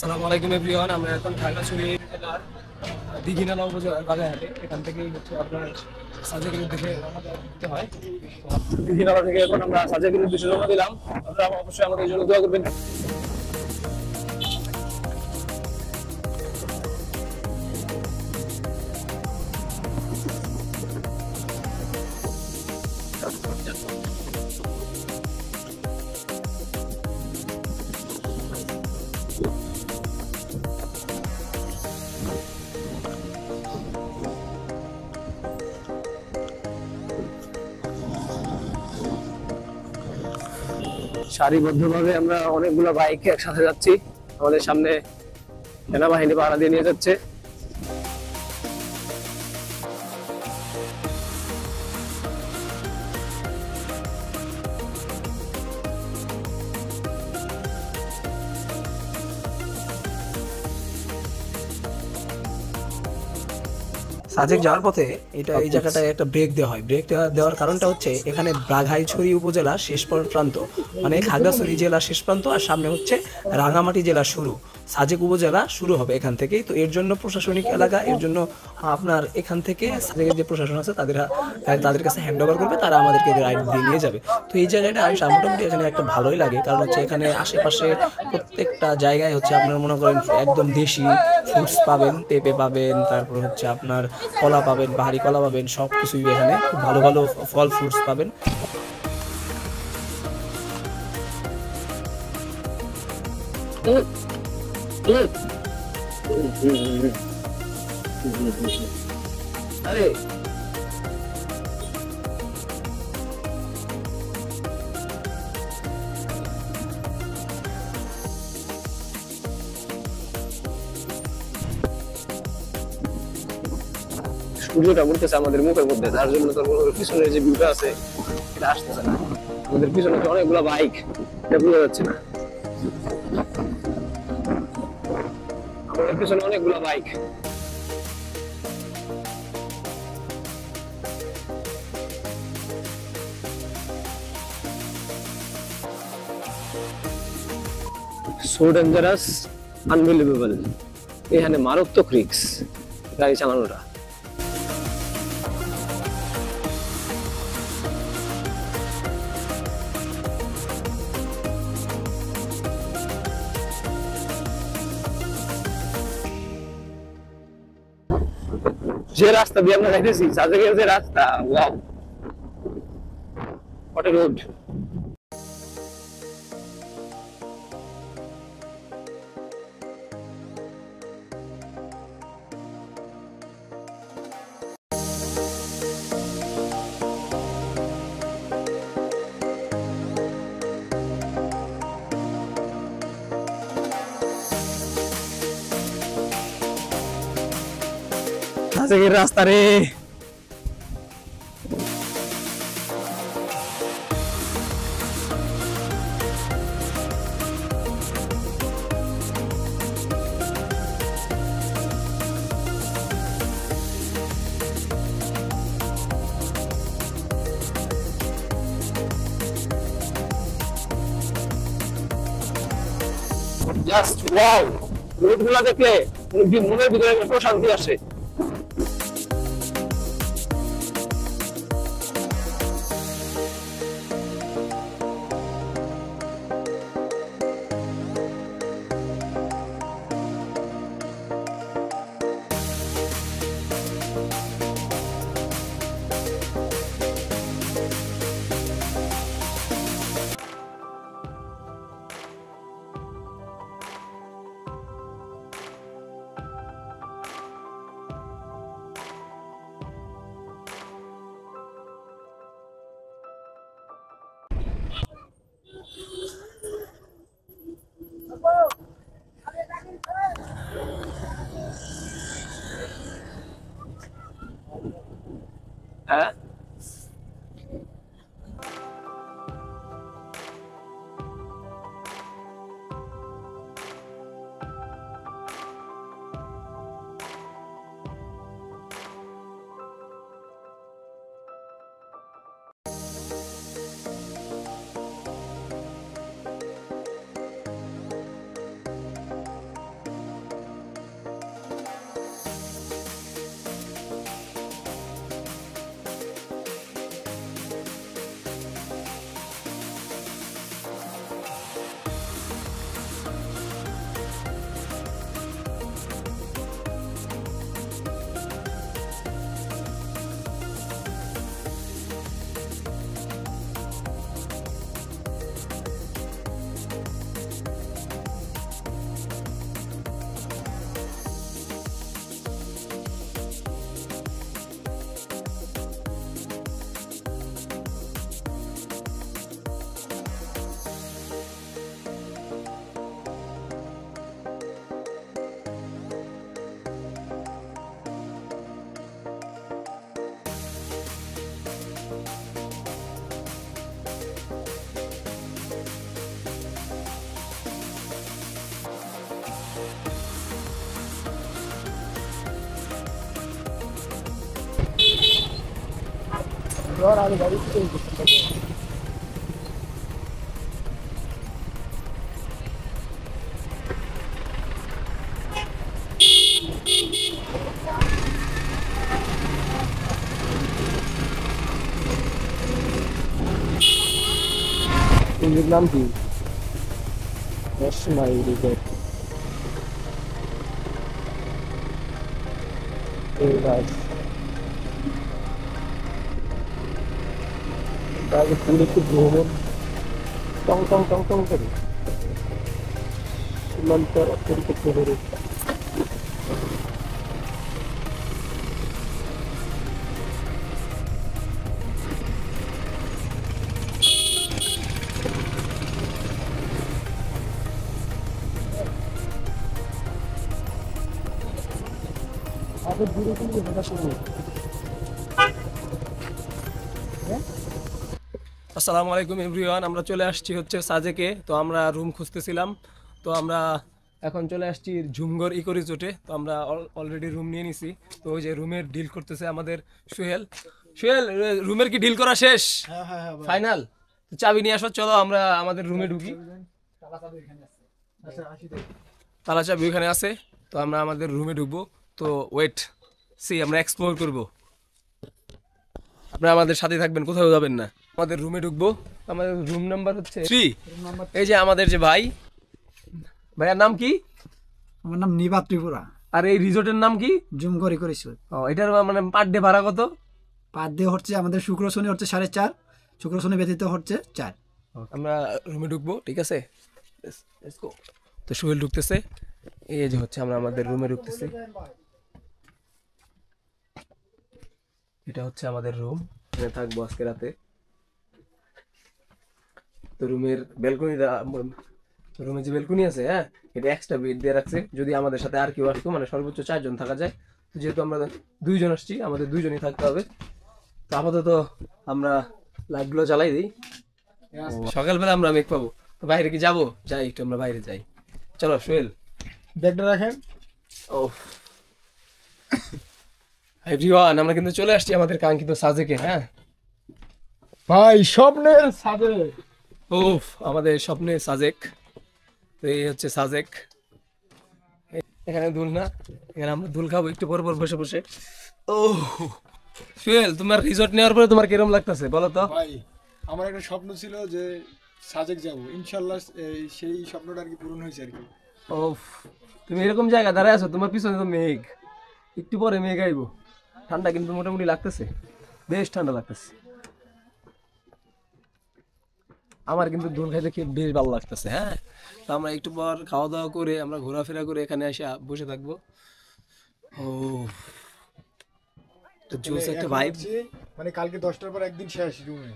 আসসালামু আলাইকুম এভরিওয়ান। আমরা এখন খাগড়াছড়ি জেলার দীঘিনালা উপজেলার বাগেরহাটে। এখান থেকেই হচ্ছে আপনার সাজেকের দিকে রওনা দিতে হয়। দীঘিনালা থেকে এখন আমরা সাজেকের উদ্দেশ্যে রওনা দিলাম। আপনারা অবশ্যই আমাদের জন্য দোয়া করবেন। সারিবদ্ধভাবে আমরা অনেকগুলো বাইক একসাথে যাচ্ছি। আমাদের সামনে সেনাবাহিনী পাহারা দিয়ে নিয়ে যাচ্ছে। সাজেক যাওয়ার পথে এই জায়গাটায় একটা ব্রেক দেওয়া হয়। ব্রেক দেওয়ার কারণটা হচ্ছে এখানে বাঘাইছড়ি উপজেলা শেষ প্রান্ত, মানে খাগড়াছড়ি জেলা শেষ প্রান্ত, আর সামনে হচ্ছে রাঙামাটি জেলা শুরু। সাজেক উপজেলা শুরু হবে এখান থেকেই। তো এর জন্য প্রশাসনিক এলাকা, এর জন্য আপনার এখান থেকে সাজেকের যে প্রশাসন আছে তাদের কাছে হ্যান্ড ওভার করবে, তারা আমাদেরকে রাইড দিয়ে নিয়ে যাবে। তো এই জায়গাটা আমি মোটামুটি এখানে একটা ভালোই লাগে, কারণ হচ্ছে এখানে আশেপাশে প্রত্যেকটা জায়গায় হচ্ছে আপনার মনে করেন একদম দেশি ফ্রুটস পাবেন, পেঁপে পাবেন, তারপর হচ্ছে আপনার কলা পাবেন, বাহারি কলা পাবেন, সব কিছুই এখানে খুব ভালো ভালো ফল ফ্রুটস পাবেন। আরে সূর্যটা পড়তেছে আমাদের মুখের মধ্যে, যার জন্য তোর পিছনের যে ভিউটা আছে এটা আসতেছে না। আমাদের পিছনে তো অনেকগুলো বাইক, এটা বোঝা যাচ্ছে না। আমাদের পিছনে অনেকগুলো বাইক। So dangerous, unbelievable. এখানে মারাত্মক রিস্ক গাড়ি চালানোটা। যে রাস্তা দিয়ে আমরা যাইতেছি, সাজেকের যে রাস্তা, ওয়াও, হোয়াট এ রোড। সাজেকের রাস্তা রে। জাস্ট ওয়াও, রোডগুলো দেখলে মনের ভিতরে একটা প্রশান্তি আসে। হ্যাঁ, और आगे गाड़ी নাম কি রসমাই রিসোর্ট এই গাছ আগে পুরো একটু ভ্রমণ টং টং টং টং করে সীমান্তর পরিপক্ষ করে আগে দূরে কিন্তু ভাষা শুরু আসসালামু আলাইকুম এভরিওয়ান, আমরা চলে আসছি হচ্ছে সাজেকে। তো আমরা রুম খুঁজতেছিলাম, তো আমরা এখন চলে আসছি ঝুমঘর ইকো রিসোর্টে। তো আমরা অলরেডি রুম নিয়ে নিছি। তো ওই যে রুমের ডিল করতেছে আমাদের সোহেল। সোহেল, রুমের কি ডিল করা শেষ? ফাইনাল? চাবি নিয়ে আসো, চলো আমরা আমাদের রুমে ঢুকি। তালা চাবি ওইখানে আছে, তো আমরা আমাদের রুমে ঢুকবো। তো ওয়েট আমরা এক্সপ্লোর করবো। আপনারা আমাদের সাথে থাকবেন, কোথাও যাবেন না। আমাদের রুমে ঢুকবো, আমাদের রুম নাম্বার হচ্ছে 3। এই যে আমাদের যে ভাইয়ার নাম কি? আমার নাম নিবাত ত্রিপুরা। আর এই রিসোর্টের নাম কি? ঝুমঘর ইকো রিসোর্ট। এটার মানে পার ডে ভাড়া কত? পার ডে হচ্ছে আমাদের শুক্র শনি হচ্ছে 4.5, শুক্র শনি ব্যতীত হচ্ছে 4। আমরা রুমে ঢুকবো, ঠিক আছে? Let's go. তো সোহেল ঢুকতেছে, এই যে হচ্ছে আমরা আমাদের রুমে ঢুকতেছি। এটা হচ্ছে আমাদের রুম, এখানে থাকবো আজকে রাতে। তো রুমের ব্যালকনিটা, রুমে যে ব্যালকনি আছে, হ্যাঁ, এটা এক্সট্রা বেড দিয়ে রাখছে, যদি আমাদের সাথে আর কেউ আসতো, মানে সর্বোচ্চ 4 জন থাকা যায়। তো যেহেতু আমরা 2 জন আসছি, আমাদের 2 জনই থাকতে হবে। তো আপাতত আমরা লাইটগুলো জ্বালাই দিই, সকালবেলা আমরা মেঘ পাবো। তো বাইরে কি যাবো? যাই, একটু আমরা বাইরে যাই, চলো। সোহেল, ব্যাগটা রাখেন। ও এভরিওয়ান, আমরা কিন্তু চলে আসছি আমাদের কাঙ্ক্ষিত সাজেকে। হ্যাঁ ভাই, স্বপ্নের সাজে। ওফ, আমাদের স্বপ্নের সাজেক। তো এই হচ্ছে সাজেক, এখানে দুল না, এখানে আমরা দুল খাবো একটু পর পর বসে বসে। ও সোহেল, তোমার রিসোর্ট নেওয়ার পরে তোমার কিরকম লাগতেছে বলো তো? ভাই, আমার একটা স্বপ্ন ছিল যে সাজেক যাব, ইনশাল্লাহ সেই স্বপ্নটা আর কি পূরণ হয়েছে আর কি। ওফ, তুমি এরকম জায়গা দাঁড়ায় আছো, তোমার পিছনে তো মেঘ, একটু পরে মেঘ আইবো। ঠান্ডা কিন্তু মোটামুটি লাগতেছে, বেশ ঠান্ডা লাগতেছে। আমার কিন্তু দোল খাইতে খেয়ে বেশ ভালো লাগতেছে। হ্যাঁ, তো আমরা একটু পর খাওয়া দাওয়া করে আমরা ঘোরাফেরা করে এখানে এসে বসে থাকবো। ও জোস একটা ভাইব। মানে কালকে 10টার পর একদিন শেষ রুমে।